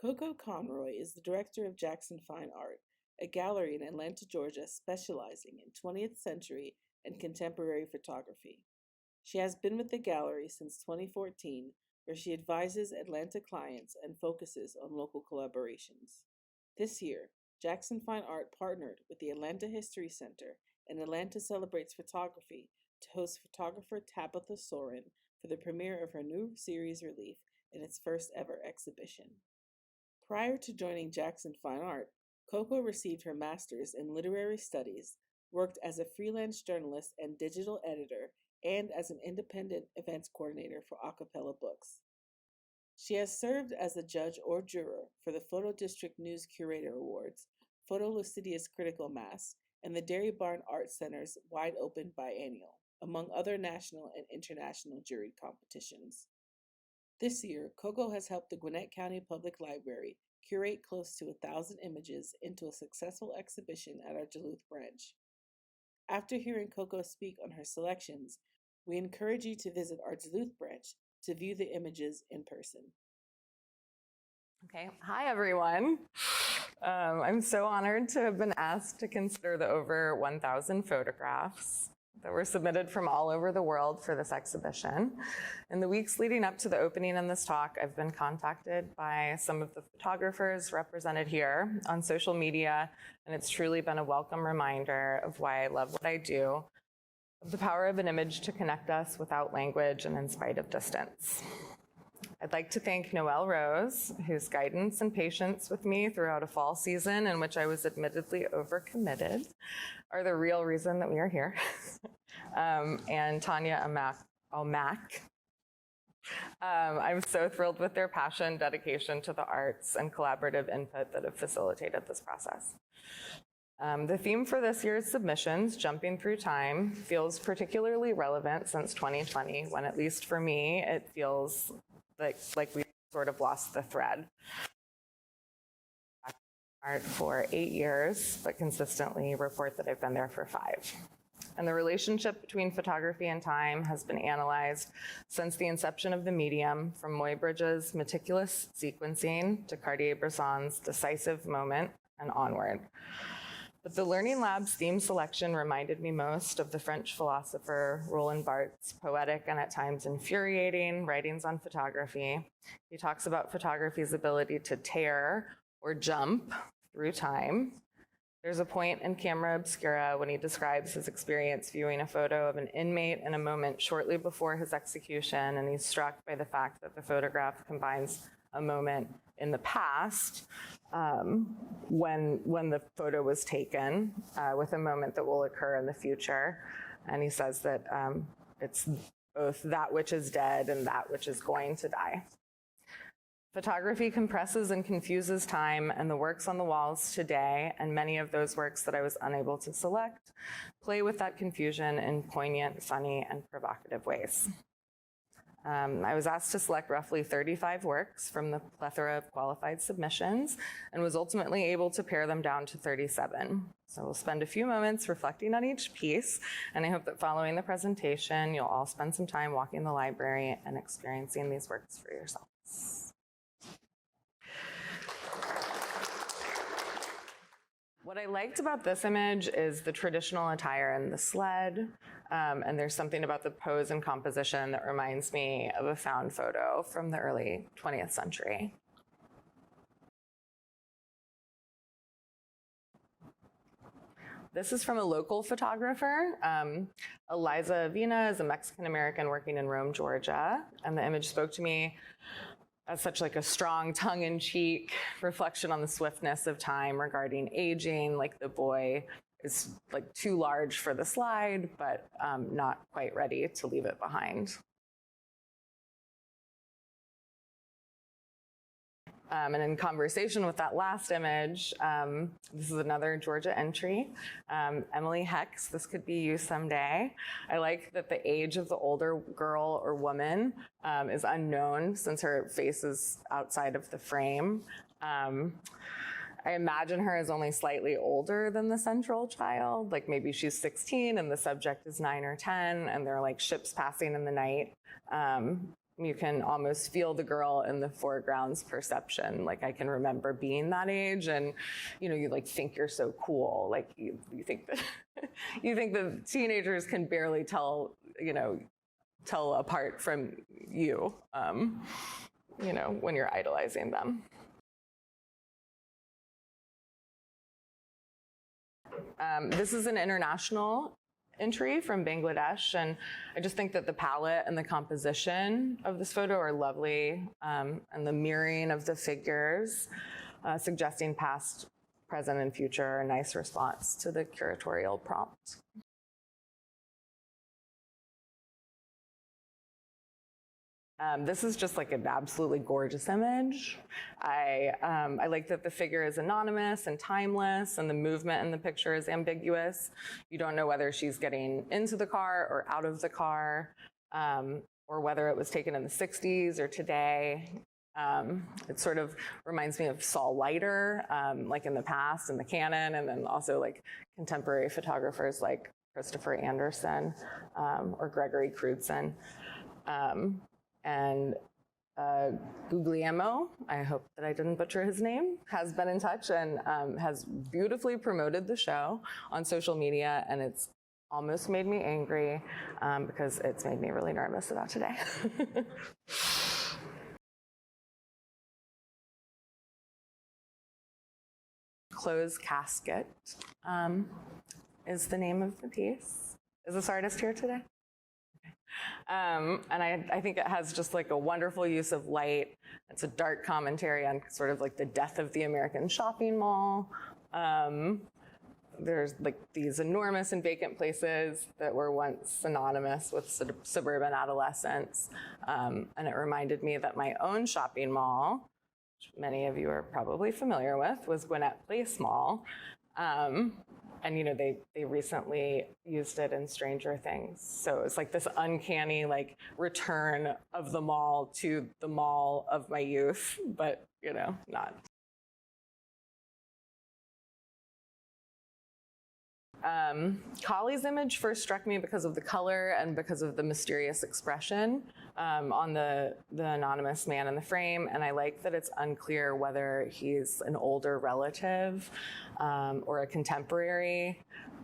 Coco Conroy is the director of Jackson Fine Art, a gallery in Atlanta, Georgia specializing in 20th century and contemporary photography. She has been with the gallery since 2014, where she advises Atlanta clients and focuses on local collaborations. This year, Jackson Fine Art partnered with the Atlanta History Center and Atlanta Celebrates Photography to host photographer Tabitha Soren for the premiere of her new series Relief in its first ever exhibition. Prior to joining Jackson Fine Art, Coco received her master's in literary studies, worked as a freelance journalist and digital editor, and as an independent events coordinator for Acapella Books. She has served as a judge or juror for the Photo District News Curator Awards, Photo Lucidia's Critical Mass, and the Dairy Barn Art Center's Wide Open Biennial, among other national and international juried competitions. This year, Coco has helped the Gwinnett County Public Library curate close to 1,000 images into a successful exhibition at our Duluth branch. After hearing Coco speak on her selections, we encourage you to visit our Duluth branch to view the images in person. Okay, hi everyone. I'm so honored to have been asked to consider the over 1,000 photographs that were submitted from all over the world for this exhibition. In the weeks leading up to the opening in this talk, I've been contacted by some of the photographers represented here on social media, and it's truly been a welcome reminder of why I love what I do, of the power of an image to connect us without language and in spite of distance. I'd like to thank Noelle Rose, whose guidance and patience with me throughout a fall season in which I was admittedly overcommitted are the real reason that we are here. And Tanya Almack. I'm so thrilled with their passion, dedication to the arts, and collaborative input that have facilitated this process. The theme for this year's submissions, Jumping Through Time, feels particularly relevant since 2020, when at least for me, it feels like we sort of lost the thread. Art for 8 years, but consistently report that I've been there for 5. And the relationship between photography and time has been analyzed since the inception of the medium, from Muybridge's meticulous sequencing to Cartier-Bresson's decisive moment and onward. But the Learning Lab's theme selection reminded me most of the French philosopher Roland Barthes' poetic and at times infuriating writings on photography. He talks about photography's ability to tear or jump through time. There's a point in Camera Obscura when he describes his experience viewing a photo of an inmate in a moment shortly before his execution, and he's struck by the fact that the photograph combines a moment in the past when the photo was taken with a moment that will occur in the future. And he says that it's both that which is dead and that which is going to die. Photography compresses and confuses time, and the works on the walls today, and many of those works that I was unable to select, play with that confusion in poignant, funny, and provocative ways. I was asked to select roughly 35 works from the plethora of qualified submissions and was ultimately able to pare them down to 37. So we'll spend a few moments reflecting on each piece, and I hope that following the presentation, you'll all spend some time walking the library and experiencing these works for yourselves. What I liked about this image is the traditional attire and the sled, and there's something about the pose and composition that reminds me of a found photo from the early 20th century. This is from a local photographer. Eliza Avina is a Mexican-American working in Rome, Georgia, and the image spoke to me as such like a strong tongue-in-cheek reflection on the swiftness of time regarding aging, like the boy is like too large for the slide, but not quite ready to leave it behind. And in conversation with that last image, this is another Georgia entry. Emily Hex, this could be you someday. I like that the age of the older girl or woman is unknown since her face is outside of the frame. I imagine her as only slightly older than the central child. Like maybe she's 16 and the subject is 9 or 10, and they're like ships passing in the night. You can almost feel the girl in the foreground's perception. Like I can remember being that age, and you like think you're so cool. Like you think that you think the teenagers can barely tell apart from you, when you're idolizing them. This is an international entry from Bangladesh, and I just think that the palette and the composition of this photo are lovely, and the mirroring of the figures, suggesting past, present, and future, a nice response to the curatorial prompt. This is just like an absolutely gorgeous image. I like that the figure is anonymous and timeless, and the movement in the picture is ambiguous. You don't know whether she's getting into the car or out of the car, or whether it was taken in the 60s or today. It sort of reminds me of Saul Leiter, like in the past in the canon, and then also like contemporary photographers like Christopher Anderson or Gregory Crewdson. And Guglielmo, I hope that I didn't butcher his name, has been in touch and has beautifully promoted the show on social media, and it's almost made me angry because it's made me really nervous about today. Closed Casket is the name of the piece. Is this artist here today? And I think it has just like a wonderful use of light. It's a dark commentary on sort of like the death of the American shopping mall. There's like these enormous and vacant places that were once synonymous with suburban adolescence. And it reminded me that my own shopping mall, which many of you are probably familiar with, was Gwinnett Place Mall. And they recently used it in Stranger Things. So it's like this uncanny like return of the mall to the mall of my youth, but not. Collie's image first struck me because of the color and because of the mysterious expression on the anonymous man in the frame, and I like that it's unclear whether he's an older relative or a contemporary,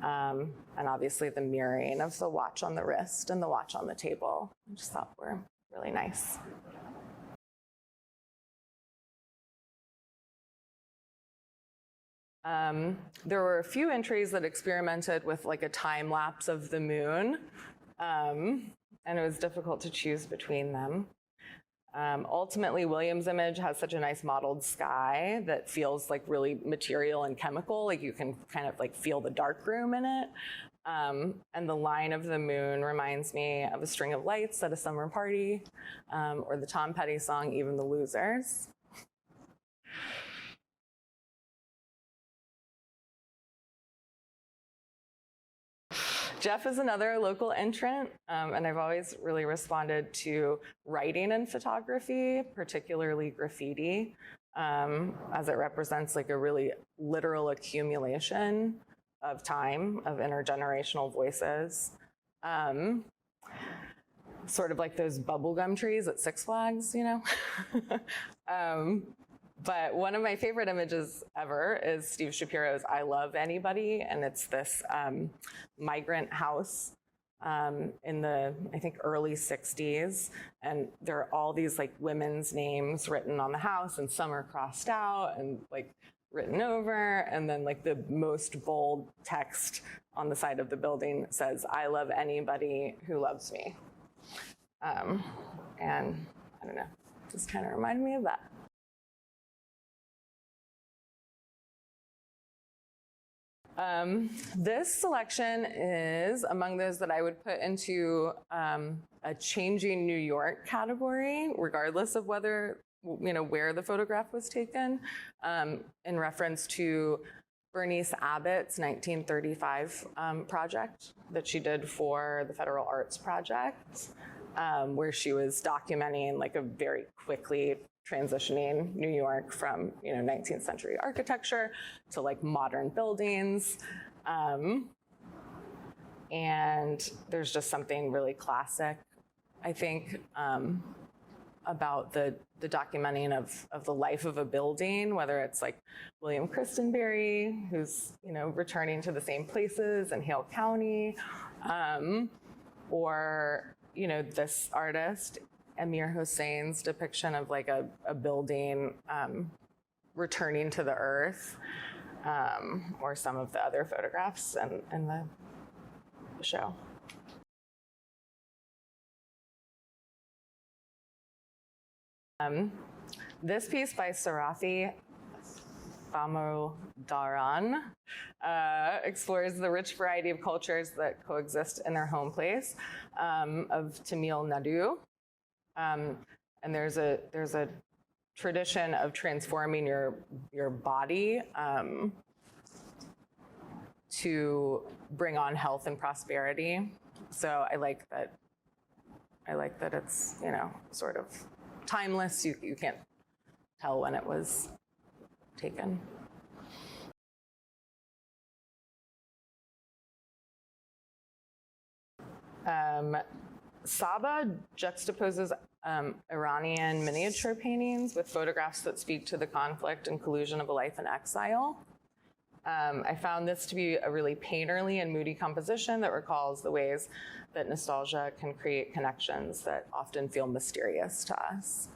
and obviously the mirroring of the watch on the wrist and the watch on the table I just thought were really nice. There were a few entries that experimented with like a time lapse of the moon, and it was difficult to choose between them. Ultimately, William's image has such a nice mottled sky that feels like really material and chemical, like you can kind of like feel the dark room in it. And the line of the moon reminds me of a string of lights at a summer party, or the Tom Petty song, Even the Losers. Jeff is another local entrant, and I've always really responded to writing and photography, particularly graffiti, as it represents like a really literal accumulation of time, of intergenerational voices. Sort of like those bubblegum trees at Six Flags, But one of my favorite images ever is Steve Shapiro's I Love Anybody, and it's this migrant house in the, I think, early 60s, and there are all these like women's names written on the house, and some are crossed out and like written over, and then like the most bold text on the side of the building says, I love anybody who loves me. And I don't know, just kind of reminded me of that. This selection is among those that I would put into a changing New York category, regardless of whether, where the photograph was taken, in reference to Bernice Abbott's 1935 project that she did for the Federal Arts Project, where she was documenting like a very quickly transitioning New York from 19th century architecture to like modern buildings. And there's just something really classic, I think, about the documenting of the life of a building, whether it's like William Christenberry, who's returning to the same places in Hale County, or this artist Amir Hossain's depiction of like a building returning to the earth, or some of the other photographs in the show. This piece by Sarathi Thamodaran explores the rich variety of cultures that coexist in their home place of Tamil Nadu. And there's a tradition of transforming your body to bring on health and prosperity. So I like that it's sort of timeless. You can't tell when it was taken. Saba juxtaposes Iranian miniature paintings with photographs that speak to the conflict and collusion of a life in exile. I found this to be a really painterly and moody composition that recalls the ways that nostalgia can create connections that often feel mysterious to us.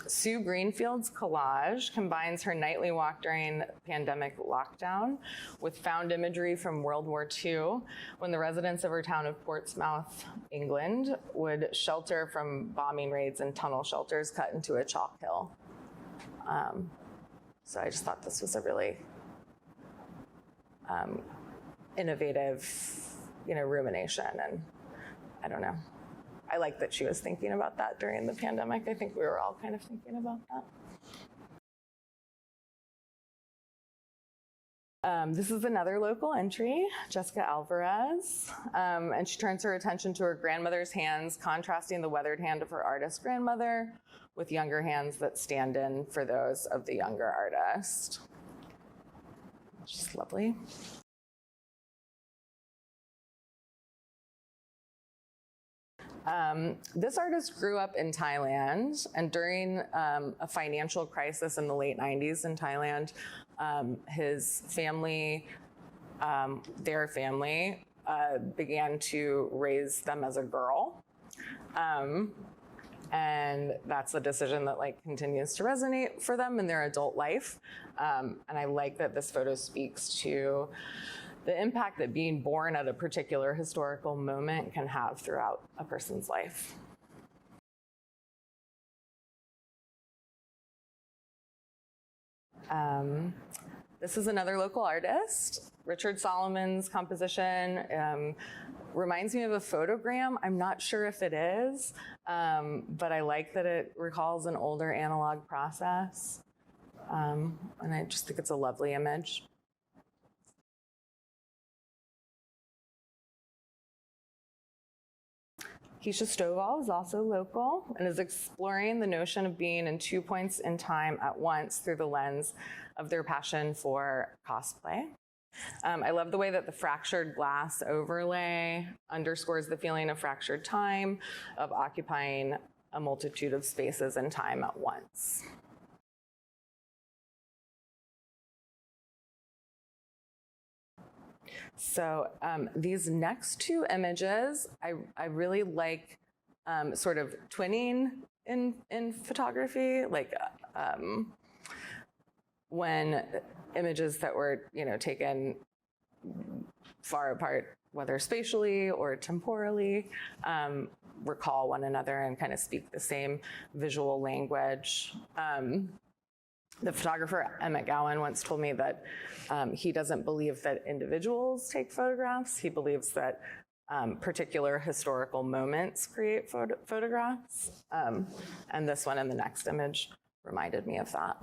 Sue Greenfield's collage combines her nightly walk during pandemic lockdown with found imagery from World War II, when the residents of her town of Portsmouth, England, would shelter from bombing raids in tunnel shelters cut into a chalk hill. So I just thought this was a really innovative, rumination, and I don't know. I like that she was thinking about that during the pandemic. I think we were all kind of thinking about that. This is another local entry, Jessica Alvarez, and she turns her attention to her grandmother's hands, contrasting the weathered hand of her artist grandmother with younger hands that stand in for those of the younger artist. Just lovely. This artist grew up in Thailand, and during a financial crisis in the late 90s in Thailand, his family, their family, began to raise them as a girl. And that's a decision that continues to resonate for them in their adult life. And I like that this photo speaks to the impact that being born at a particular historical moment can have throughout a person's life. This is another local artist. Richard Solomon's composition reminds me of a photogram. I'm not sure if it is, but I like that it recalls an older analog process. And I just think it's a lovely image. Keisha Stovall is also local and is exploring the notion of being in 2 points in time at once through the lens of their passion for cosplay. I love the way that the fractured glass overlay underscores the feeling of fractured time, of occupying a multitude of spaces and time at once. So these next two images, I really like sort of twinning in photography, when images that were taken far apart, whether spatially or temporally, recall one another and kind of speak the same visual language. The photographer Emmett Gowan once told me that he doesn't believe that individuals take photographs. He believes that particular historical moments create photographs. And this one and the next image reminded me of that.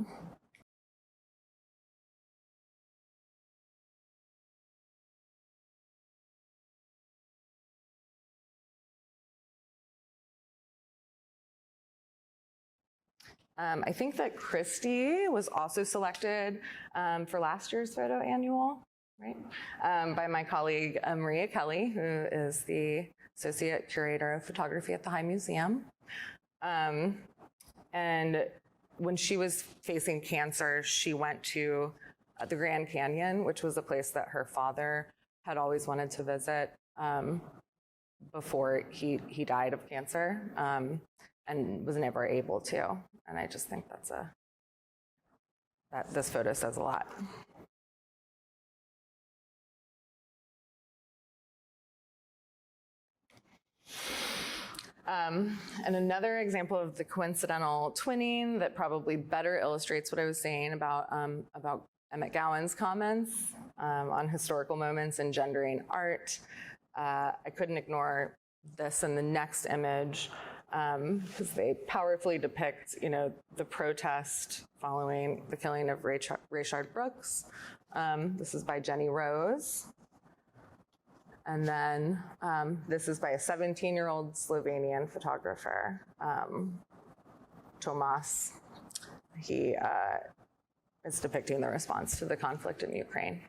I think that Christy was also selected for last year's photo annual, right? By my colleague Maria Kelly, who is the Associate Curator of Photography at the High Museum. And when she was facing cancer, she went to the Grand Canyon, which was a place that her father had always wanted to visit before he died of cancer, and was never able to. And I just think that this photo says a lot. And another example of the coincidental twinning that probably better illustrates what I was saying about Emmett Gowan's comments on historical moments and gendering art. I couldn't ignore this in the next image because they powerfully depict, the protest following the killing of Rayshard Brooks. This is by Jenny Rose. And then this is by a 17-year-old Slovenian photographer, Tomas. He is depicting the response to the conflict in Ukraine.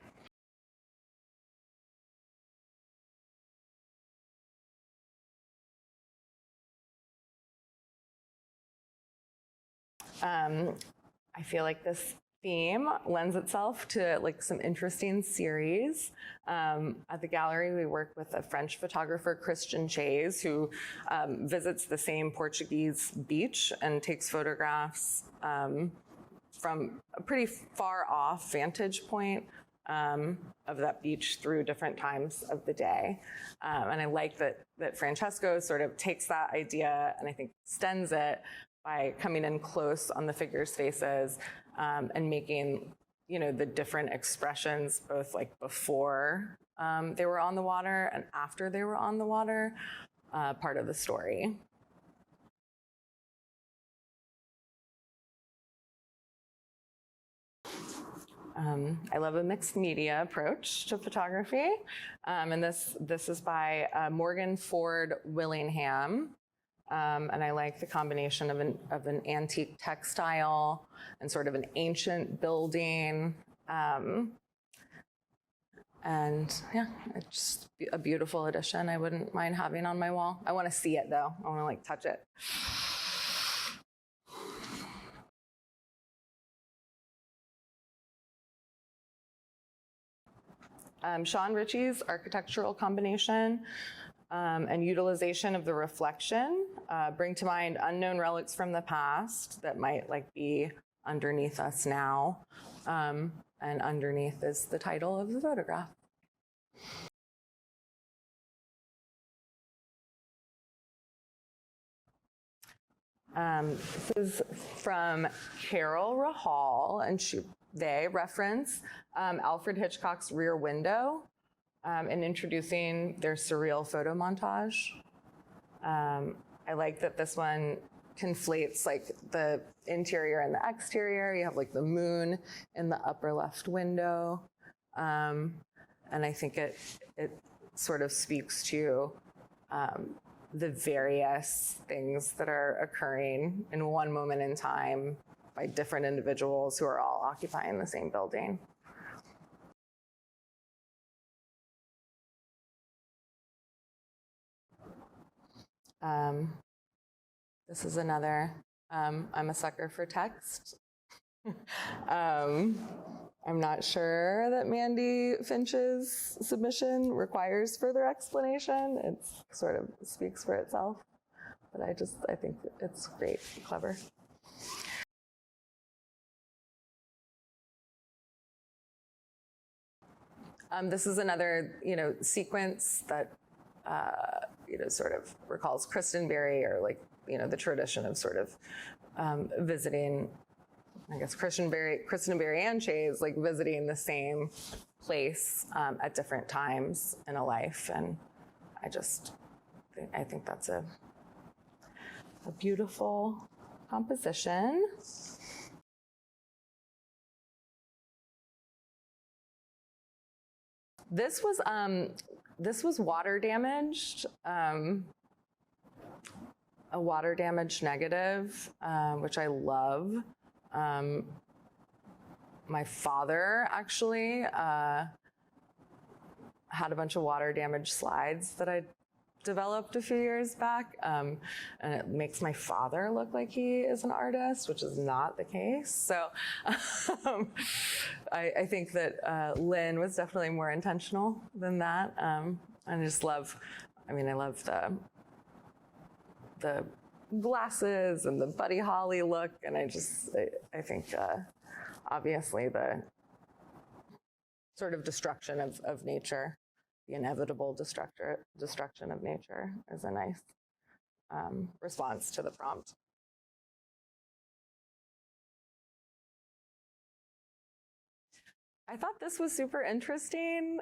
I feel like this theme lends itself to some interesting series. At the gallery, we work with a French photographer, Christian Chase, who visits the same Portuguese beach and takes photographs from a pretty far off vantage point of that beach through different times of the day. And I like that Francesco sort of takes that idea and I think extends it by coming in close on the figures' faces and making, the different expressions, both before they were on the water and after they were on the water, part of the story. I love a mixed media approach to photography, and this is by Morgan Ford Willingham. And I like the combination of an antique textile and sort of an ancient building. And yeah, it's just a beautiful addition. I wouldn't mind having on my wall. I want to see it though. I want to touch it. Sean Ritchie's architectural combination and utilization of the reflection bring to mind unknown relics from the past that might be underneath us now. And underneath is the title of the photograph. This is from Carol Rahal, and they reference Alfred Hitchcock's Rear Window in introducing their surreal photo montage. I like that this one conflates the interior and the exterior. You have the moon in the upper left window. And I think it sort of speaks to the various things that are occurring in one moment in time by different individuals who are all occupying the same building. This is another, I'm a sucker for text. I'm not sure that Mandy Finch's submission requires further explanation. It sort of speaks for itself, but I think it's great, clever. This is another, sequence that, sort of recalls Christenberry or the tradition of sort of visiting, I guess, Christenberry and Chase, visiting the same place at different times in a life. And I think that's a beautiful composition. This was water damaged. a water damage negative, which I love. My father actually had a bunch of water damage slides that I developed a few years back, and it makes my father look like he is an artist, which is not the case. So I think that Lynn was definitely more intentional than that. I just love, I love the glasses and the Buddy Holly look, and I think obviously the sort of destruction of nature, the inevitable destruction of nature is a nice response to the prompt. I thought this was super interesting.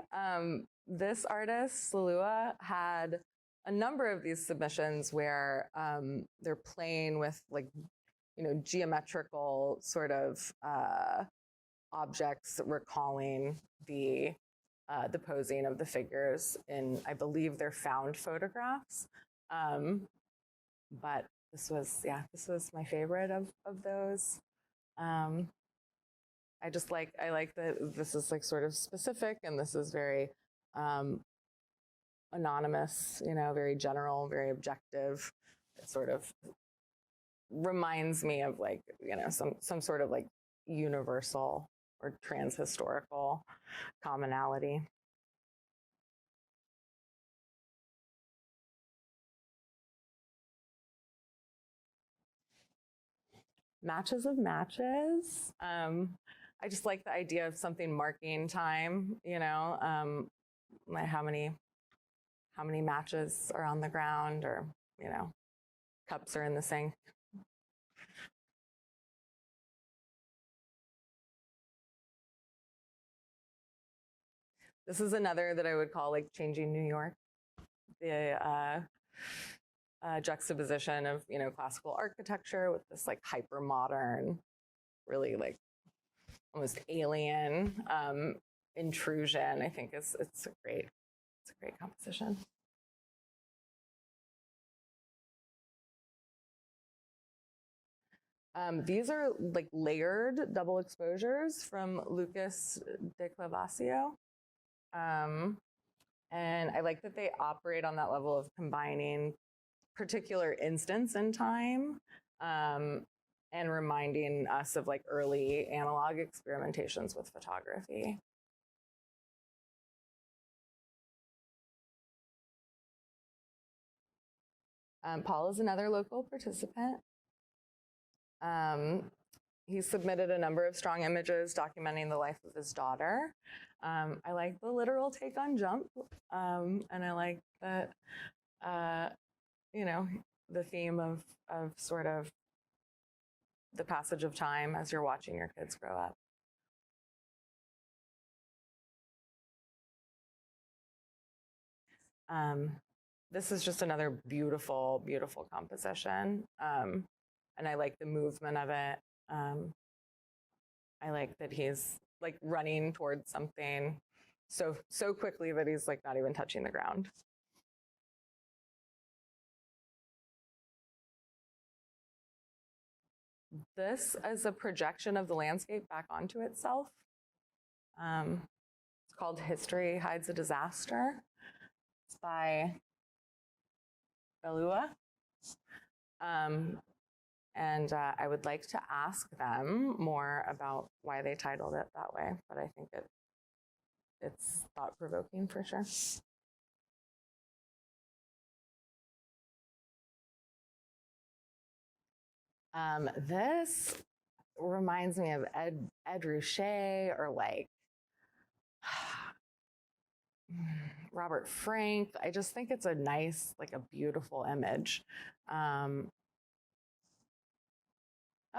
This artist, Salua, had a number of these submissions where they're playing with geometrical sort of objects recalling the posing of the figures in, I believe, their found photographs. But this was my favorite of those. I like that this is sort of specific, and this is very anonymous, very general, very objective. It sort of reminds me of some sort of universal or transhistorical commonality. Matches of matches. I just like the idea of something marking time, how many matches are on the ground, or, cups are in the sink. This is another that I would call changing New York. The juxtaposition of, classical architecture with this hyper modern, really almost alien intrusion. I think it's a great composition. These are layered double exposures from Lucas de Clavasio. And I like that they operate on that level of combining particular instance in time and reminding us of early analog experimentations with photography. Paul is another local participant. He submitted a number of strong images documenting the life of his daughter. I like the literal take on jump, and I like that, the theme of sort of the passage of time as you're watching your kids grow up. This is just another beautiful, beautiful composition. And I like the movement of it. I like that he's running towards something so quickly that he's not even touching the ground. This is a projection of the landscape back onto itself. It's called History Hides a Disaster. It's by Belua. And I would like to ask them more about why they titled it that way, but I think it's thought-provoking for sure. This reminds me of Ed Ruscha, or Robert Frank. I just think it's a nice, a beautiful image.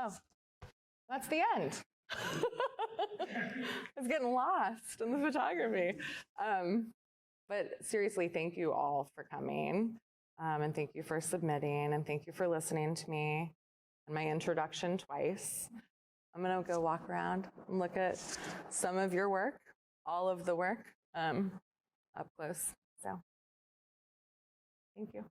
Oh, that's the end. I was getting lost in the photography. But seriously, thank you all for coming. And thank you for submitting, and thank you for listening to me and my introduction twice. I'm gonna go walk around and look at some of your work, all of the work, up close. So, thank you.